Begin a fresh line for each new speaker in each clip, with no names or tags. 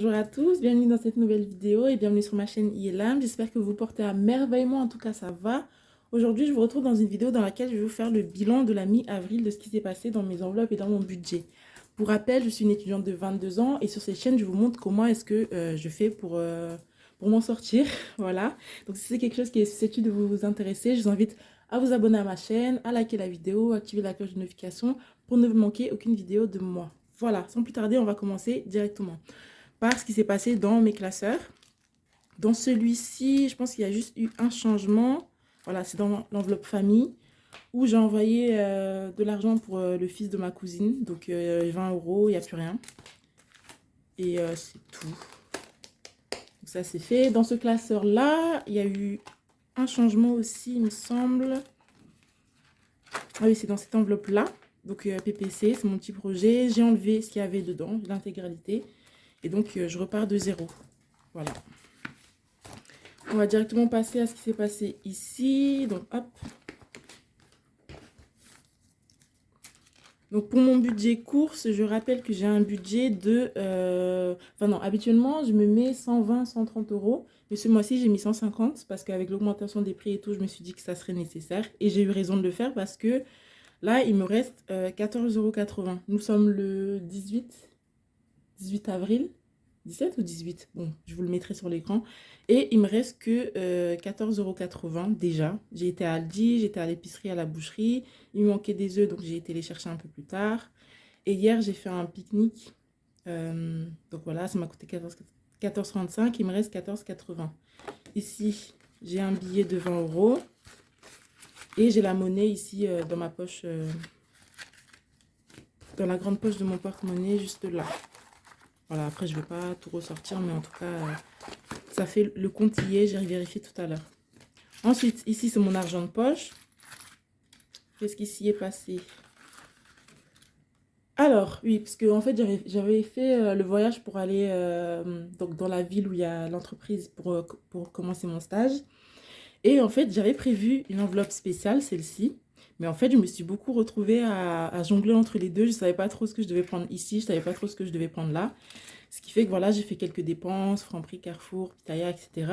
Bonjour à tous, bienvenue dans cette nouvelle vidéo et bienvenue sur ma chaîne ILM. J'espère que vous vous portez à merveille, moi en tout cas ça va. Aujourd'hui je vous retrouve dans une vidéo dans laquelle je vais vous faire le bilan de la mi-avril de ce qui s'est passé dans mes enveloppes et dans mon budget. Pour rappel, je suis une étudiante de 22 ans et sur cette chaîne je vous montre comment est-ce que je fais pour m'en sortir. Voilà, donc si c'est quelque chose qui est susceptible de vous intéresser, je vous invite à vous abonner à ma chaîne, à liker la vidéo, activer la cloche de notification pour ne manquer aucune vidéo de moi. Voilà, sans plus tarder, on va commencer directement par ce qui s'est passé dans mes classeurs. Dans celui-ci, je pense qu'il y a juste eu un changement. Voilà, c'est dans l'enveloppe famille où j'ai envoyé de l'argent pour le fils de ma cousine. Donc 20 euros, il n'y a plus rien. Et c'est tout. Donc ça, c'est fait. Dans ce classeur-là, il y a eu un changement aussi, il me semble. Ah oui, c'est dans cette enveloppe-là. Donc PPC, c'est mon petit projet. J'ai enlevé ce qu'il y avait dedans, l'intégralité. Et donc, je repars de zéro. Voilà. On va directement passer à ce qui s'est passé ici. Donc, hop. Donc, pour mon budget course, je rappelle que j'ai un budget de... Enfin non, habituellement, je me mets 120, 130 euros. Mais ce mois-ci, j'ai mis 150 parce qu'avec l'augmentation des prix et tout, je me suis dit que ça serait nécessaire. Et j'ai eu raison de le faire parce que là, il me reste 14,80 €. Nous sommes le 18 avril. 17 ou 18? Bon, je vous le mettrai sur l'écran. Et il me reste que 14,80 € déjà. J'ai été à Aldi, j'étais à l'épicerie, à la boucherie. Il me manquait des œufs, donc j'ai été les chercher un peu plus tard. Et hier, j'ai fait un pique-nique. Donc voilà, ça m'a coûté 14,35 €. Il me reste 14,80 €. Ici, j'ai un billet de 20 euros. Et j'ai la monnaie ici dans ma poche, dans la grande poche de mon porte-monnaie, juste là. Voilà, après, je ne vais pas tout ressortir, mais en tout cas, ça fait le compte y est, j'ai vérifié tout à l'heure. Ensuite, ici, c'est mon argent de poche. Qu'est-ce qui s'y est passé? Alors, oui, parce que en fait, j'avais fait le voyage pour aller donc dans la ville où il y a l'entreprise pour commencer mon stage. Et en fait, j'avais prévu une enveloppe spéciale, celle-ci. Mais en fait, je me suis beaucoup retrouvée à jongler entre les deux. Je ne savais pas trop ce que je devais prendre ici, je ne savais pas trop ce que je devais prendre là. Ce qui fait que voilà, j'ai fait quelques dépenses, Franprix, Carrefour, Pitaya, etc.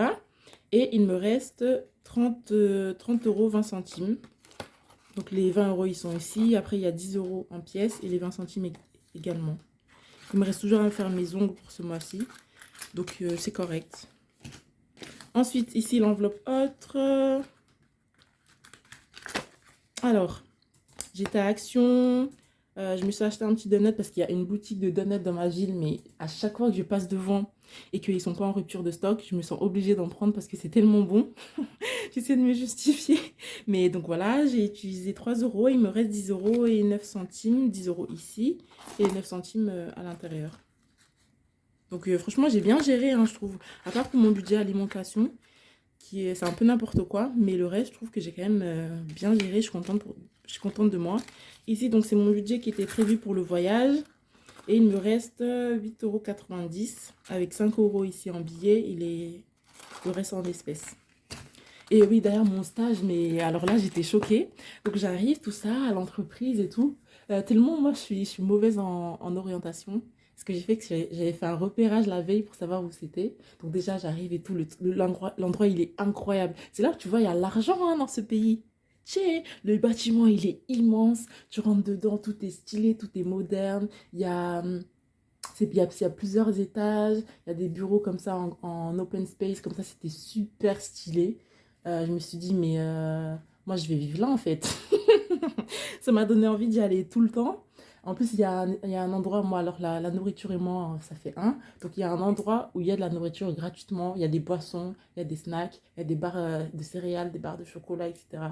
Et il me reste 30 euros 20 centimes. Donc les 20 euros, ils sont ici. Après, il y a 10 euros en pièces et les 20 centimes également. Il me reste toujours à faire mes ongles pour ce mois-ci. Donc c'est correct. Ensuite, ici, l'enveloppe autre. Alors, j'étais à Action. Je me suis acheté un petit donut parce qu'il y a une boutique de donuts dans ma ville. Mais à chaque fois que je passe devant et qu'ils ne sont pas en rupture de stock, je me sens obligée d'en prendre parce que c'est tellement bon. J'essaie de me justifier. Mais donc voilà, j'ai utilisé 3 euros. Il me reste 10 euros et 9 centimes. 10 euros ici et 9 centimes à l'intérieur. Donc franchement, j'ai bien géré, hein, je trouve. À part pour mon budget alimentation, c'est un peu n'importe quoi. Mais le reste, je trouve que j'ai quand même bien géré. Je suis contente de moi. Ici, donc c'est mon budget qui était prévu pour le voyage. Et il me reste 8,90 € avec 5 euros ici en billets. Le reste en espèces. Et oui, d'ailleurs, mon stage, mais alors là, j'étais choquée. Donc, j'arrive, tout ça, à l'entreprise et tout. Tellement, moi, je suis mauvaise en orientation. Ce que j'ai fait, que j'avais fait un repérage la veille pour savoir où c'était. Donc, déjà, j'arrive et tout. L'endroit, il est incroyable. C'est là que tu vois, il y a l'argent hein, dans ce pays. Tchè, le bâtiment, il est immense. Tu rentres dedans, tout est stylé, tout est moderne. Il y a plusieurs étages. Il y a des bureaux comme ça en open space. Comme ça, c'était super stylé. Je me suis dit, mais moi, je vais vivre là, en fait. Ça m'a donné envie d'y aller tout le temps. En plus, il y a un endroit, moi, alors la nourriture et moi, ça fait un. Donc, il y a un endroit où il y a de la nourriture gratuitement. Il y a des boissons, il y a des snacks, il y a des barres de céréales, des barres de chocolat, etc.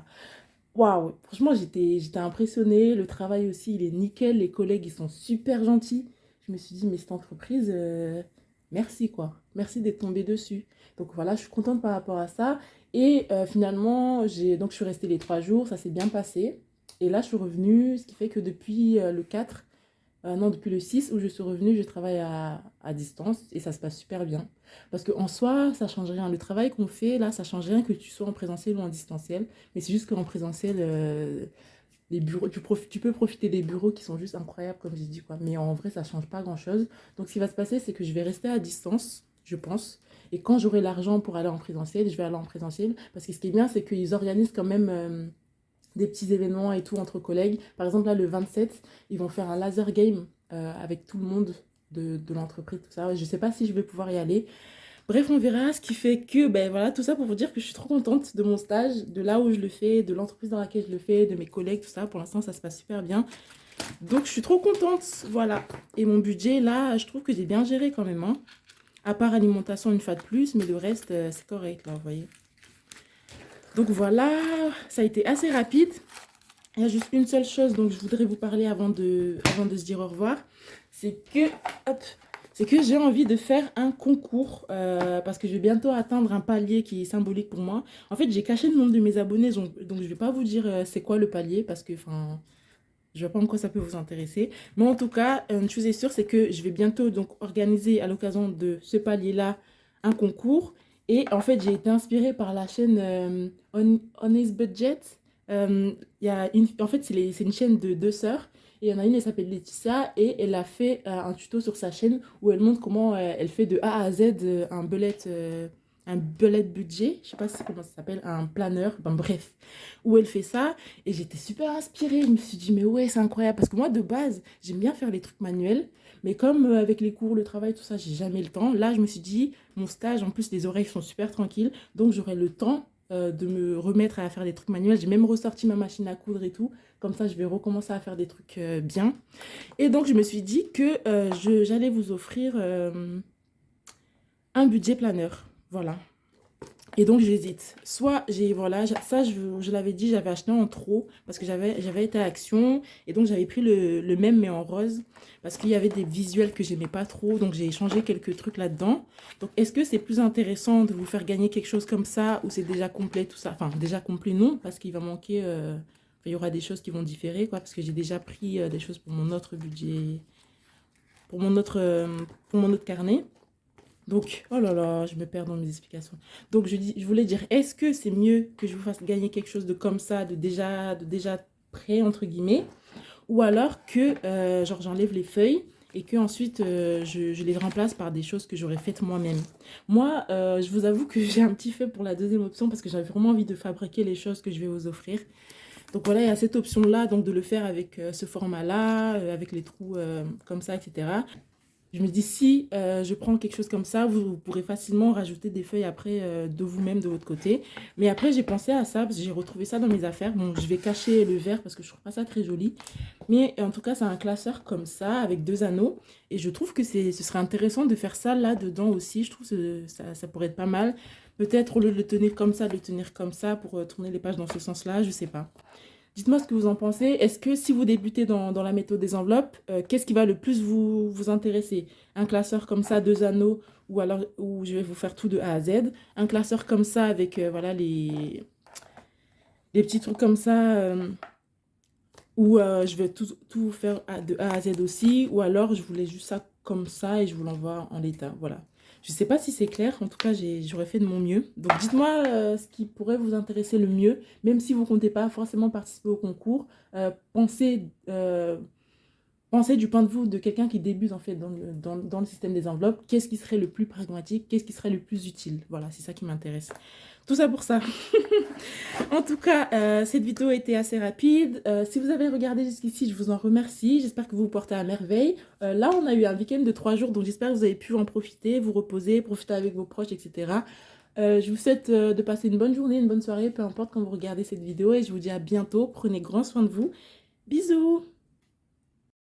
Waouh, franchement, j'étais impressionnée. Le travail aussi, il est nickel. Les collègues, ils sont super gentils. Je me suis dit, mais cette entreprise, merci quoi. Merci d'être tombée dessus. Donc voilà, je suis contente par rapport à ça. Et finalement, donc je suis restée les 3 jours, ça s'est bien passé. Et là, je suis revenue, ce qui fait que depuis le 4, non, depuis le 6 où je suis revenue, je travaille à distance et ça se passe super bien. Parce qu'en soi, ça change rien. Le travail qu'on fait, là, ça change rien que tu sois en présentiel ou en distanciel. Mais c'est juste qu'en présentiel, les bureaux, tu peux profiter des bureaux qui sont juste incroyables, comme j'ai dit, quoi. Mais en vrai, ça change pas grand-chose. Donc, ce qui va se passer, c'est que je vais rester à distance, je pense. Et quand j'aurai l'argent pour aller en présentiel, je vais aller en présentiel. Parce que ce qui est bien, c'est qu'ils organisent quand même des petits événements et tout entre collègues. Par exemple, là, le 27, ils vont faire un laser game avec tout le monde de l'entreprise, tout ça. Je sais pas si je vais pouvoir y aller. Bref, on verra, ce qui fait que, ben voilà, tout ça pour vous dire que je suis trop contente de mon stage, de là où je le fais, de l'entreprise dans laquelle je le fais, de mes collègues, tout ça. Pour l'instant, ça se passe super bien. Donc, je suis trop contente, voilà. Et mon budget, là, je trouve que j'ai bien géré quand même, hein. À part alimentation une fois de plus, mais le reste, c'est correct, là, vous voyez. Donc voilà, ça a été assez rapide. Il y a juste une seule chose dont je voudrais vous parler avant de se dire au revoir. C'est que, hop, c'est que j'ai envie de faire un concours parce que je vais bientôt atteindre un palier qui est symbolique pour moi. En fait, j'ai caché le nombre de mes abonnés, donc je ne vais pas vous dire c'est quoi le palier parce que, enfin, je ne vois pas en quoi ça peut vous intéresser. Mais en tout cas, une chose est sûre, c'est que je vais bientôt donc organiser à l'occasion de ce palier-là un concours. Et en fait, j'ai été inspirée par la chaîne Honest Budget. En fait, c'est une chaîne de deux sœurs. Et il y en a une, elle s'appelle Laetitia. Et elle a fait un tuto sur sa chaîne où elle montre comment elle fait de A à Z un bullet budget, je sais pas comment ça s'appelle, un planeur, ben bref, où elle fait ça, et j'étais super inspirée, je me suis dit, mais ouais, c'est incroyable, parce que moi, de base, j'aime bien faire les trucs manuels, mais comme avec les cours, le travail, tout ça, j'ai jamais le temps, là, je me suis dit, mon stage, en plus, les oreilles sont super tranquilles, donc j'aurai le temps de me remettre à faire des trucs manuels, j'ai même ressorti ma machine à coudre et tout, comme ça, je vais recommencer à faire des trucs bien, et donc, je me suis dit que j'allais vous offrir un budget planeur. Voilà. Et donc, j'hésite. Soit, voilà, ça, je l'avais dit, j'avais acheté en trop parce que j'avais été à Action et donc j'avais pris le même mais en rose parce qu'il y avait des visuels que j'aimais pas trop. Donc, j'ai changé quelques trucs là-dedans. Donc, est-ce que c'est plus intéressant de vous faire gagner quelque chose comme ça ou c'est déjà complet tout ça? Enfin, déjà complet, non, parce qu'il va manquer... il y aura des choses qui vont différer, quoi, parce que j'ai déjà pris des choses pour mon autre budget, pour mon autre carnet. Donc, oh là là, je me perds dans mes explications. Donc, je voulais dire, est-ce que c'est mieux que je vous fasse gagner quelque chose de comme ça, de déjà prêt, entre guillemets, ou alors que, genre, j'enlève les feuilles et que ensuite je les remplace par des choses que j'aurais faites moi-même. Moi, je vous avoue que j'ai un petit fait pour la deuxième option parce que j'avais vraiment envie de fabriquer les choses que je vais vous offrir. Donc voilà, il y a cette option-là, donc de le faire avec ce format-là, avec les trous comme ça, etc. Je me dis, si je prends quelque chose comme ça, vous pourrez facilement rajouter des feuilles après de vous-même de votre côté. Mais après, j'ai pensé à ça parce que j'ai retrouvé ça dans mes affaires. Bon, je vais cacher le vert parce que je trouve pas ça très joli. Mais en tout cas, c'est un classeur comme ça avec deux anneaux. Et je trouve que ce serait intéressant de faire ça là-dedans aussi. Je trouve que ça pourrait être pas mal. Peut-être au lieu de le tenir comme ça, de le tenir comme ça pour tourner les pages dans ce sens-là, je sais pas. Dites-moi ce que vous en pensez. Est-ce que si vous débutez dans la méthode des enveloppes, qu'est-ce qui va le plus vous intéresser? Un classeur comme ça, deux anneaux, ou alors où je vais vous faire tout de A à Z. Un classeur comme ça avec voilà, les petits trucs comme ça, où je vais tout faire de A à Z aussi. Ou alors je voulais juste ça comme ça et je vous l'envoie en l'état. Voilà. Je ne sais pas si c'est clair, en tout cas j'aurais fait de mon mieux. Donc dites-moi ce qui pourrait vous intéresser le mieux, même si vous ne comptez pas forcément participer au concours. Pensez du point de vue de quelqu'un qui débute en fait dans le système des enveloppes. Qu'est-ce qui serait le plus pragmatique? Qu'est-ce qui serait le plus utile? Voilà, c'est ça qui m'intéresse. Tout ça pour ça. En tout cas, cette vidéo a été assez rapide. Si vous avez regardé jusqu'ici, je vous en remercie. J'espère que vous vous portez à merveille. Là, on a eu un week-end de 3 jours, donc j'espère que vous avez pu en profiter, vous reposer, profiter avec vos proches, etc. Je vous souhaite de passer une bonne journée, une bonne soirée, peu importe quand vous regardez cette vidéo. Et je vous dis à bientôt. Prenez grand soin de vous. Bisous!